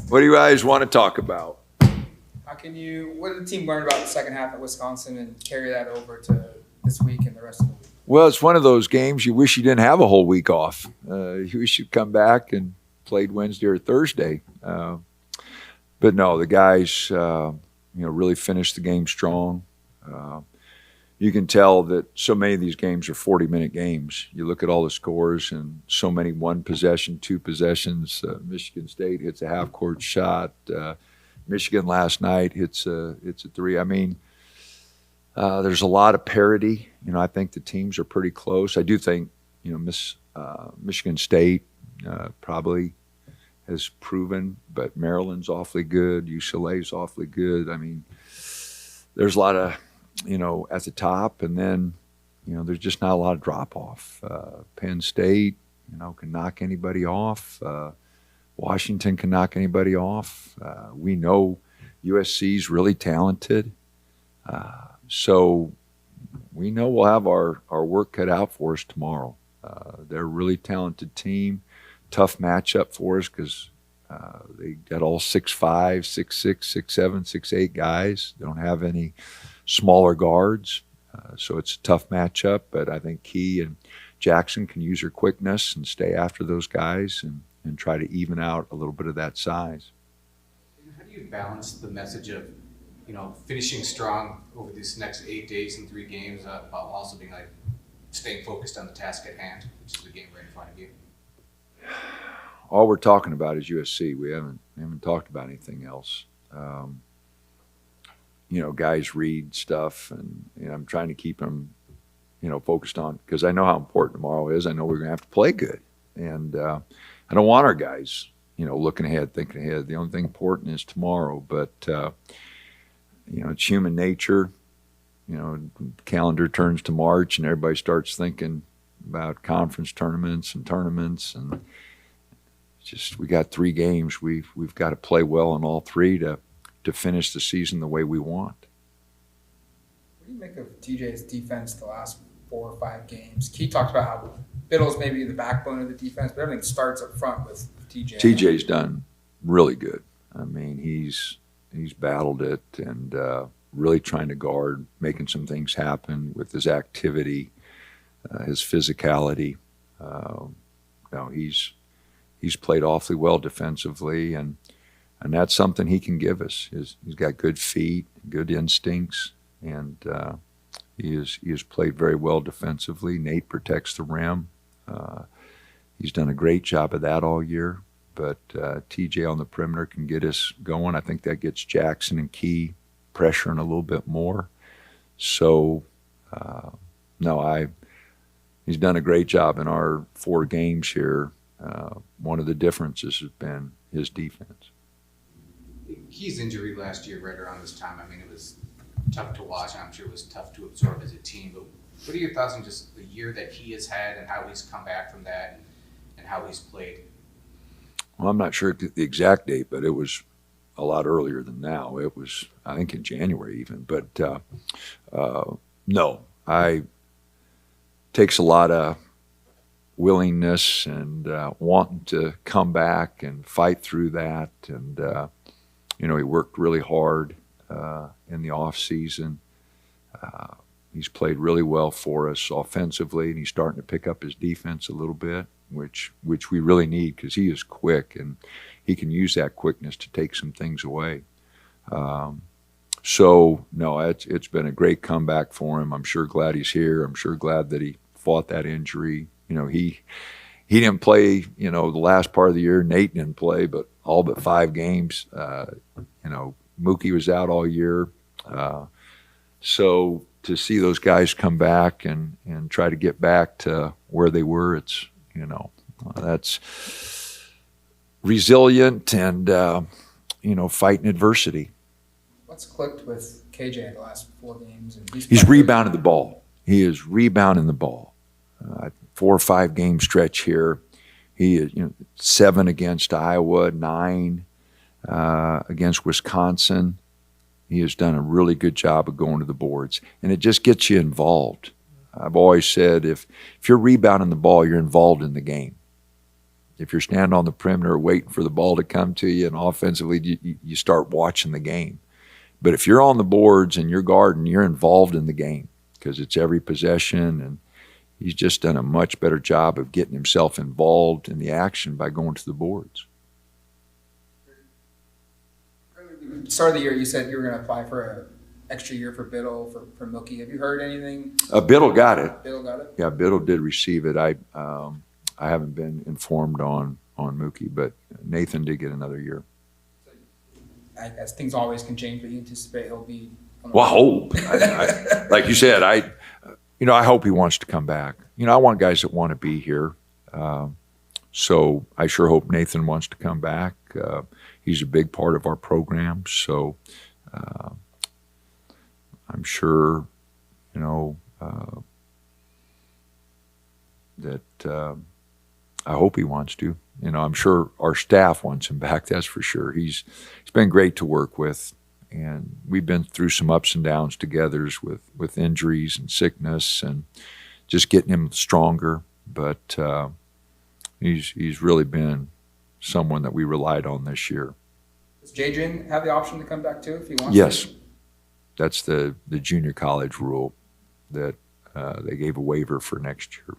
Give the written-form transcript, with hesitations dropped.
What do you guys want to talk about? What did the team learn about the second half at Wisconsin and carry that over to this week and the rest of the week? Well, it's one of those games you wish you didn't have a whole week off. You wish you'd come back and played Wednesday or Thursday. But no, the guys, really finished the game strong. You can tell that so many of these games are 40-minute games. You look at all the scores and so many one possession, two possessions. Michigan State hits a half-court shot. Michigan last night hits a three. I mean, there's a lot of parity. I think the teams are pretty close. I do think, Michigan State probably has proven, but Maryland's awfully good. UCLA's awfully good. I mean, there's a lot of, at the top, and then, there's just not a lot of drop-off. Penn State, can knock anybody off. Washington can knock anybody off. We know USC's really talented. So we know we'll have our work cut out for us tomorrow. They're a really talented team. Tough matchup for us because they got all 6'5", 6'6", 6'7", 6'8" guys. They don't have any smaller guards. So it's a tough matchup, but I think Key and Jackson can use their quickness and stay after those guys and try to even out a little bit of that size. How do you balance the message of, finishing strong over these next 8 days and 3 games, while also being staying focused on the task at hand, which is the game right in front of you? All we're talking about is USC. We haven't talked about anything else. Guys read stuff, and I'm trying to keep them, focused on, because I know how important tomorrow is. I know we're going to have to play good, and I don't want our guys, looking ahead, thinking ahead. The only thing important is tomorrow. But it's human nature. Calendar turns to March, and everybody starts thinking about conference tournaments, and just we got 3 games. We've got to play well in all 3 to finish the season the way we want. What do you make of TJ's defense the last 4 or 5 games? He talked about how Biddle's maybe the backbone of the defense, but everything starts up front with TJ. TJ's done really good. I mean, he's battled it and really trying to guard, making some things happen with his activity, his physicality. He's played awfully well defensively, and that's something he can give us. He's got good feet, good instincts, and he has played very well defensively. Nate protects the rim. He's done a great job of that all year, but TJ on the perimeter can get us going. I think that gets Jackson and Key pressuring a little bit more. So, he's done a great job in our 4 games here. One of the differences has been his defense. Key's injury last year, right around this time, I mean, it was tough to watch, and I'm sure it was tough to absorb as a team. But what are your thoughts on just the year that he has had and how he's come back from that and how he's played? Well, I'm not sure the exact date, but it was a lot earlier than now. It was, I think, in January even. But no, takes a lot of willingness and wanting to come back and fight through that. And, he worked really hard in the off season. He's played really well for us offensively, and he's starting to pick up his defense a little bit, which we really need because he is quick and he can use that quickness to take some things away. So no, it's been a great comeback for him. I'm sure glad he's here. I'm sure glad that he fought that injury. He didn't play, the last part of the year. Nate didn't play, but all but 5 games. Mookie was out all year. So to see those guys come back and try to get back to where they were, it's, that's resilient and, fighting adversity. What's clicked with KJ in the last 4 games? And he's rebounding the ball. He is rebounding the ball. 4 or 5 game stretch here. He is, 7 against Iowa, 9 against Wisconsin. He has done a really good job of going to the boards, and it just gets you involved. I've always said if you're rebounding the ball, you're involved in the game. If you're standing on the perimeter waiting for the ball to come to you, and offensively, you start watching the game. But if you're on the boards and you're guarding, you're involved in the game because it's every possession, and he's just done a much better job of getting himself involved in the action by going to the boards. Start of the year, you said you were going to apply for an extra year for Biddle, for Milky. Have you heard anything? Biddle got it. Biddle got it? Yeah, Biddle did receive it. I haven't been informed on Mookie, but Nathan did get another year. I guess things always can change, but you anticipate he'll be on the Well, I hope. Like you said, I hope he wants to come back. I want guys that want to be here. So I sure hope Nathan wants to come back. He's a big part of our program, so I'm sure, that I hope he wants to. I'm sure our staff wants him back, that's for sure. He's been great to work with, and we've been through some ups and downs together with injuries and sickness and just getting him stronger. But he's really been someone that we relied on this year. Does Jadrian have the option to come back too if he wants Yes. to? That's the junior college rule that they gave a waiver for next year.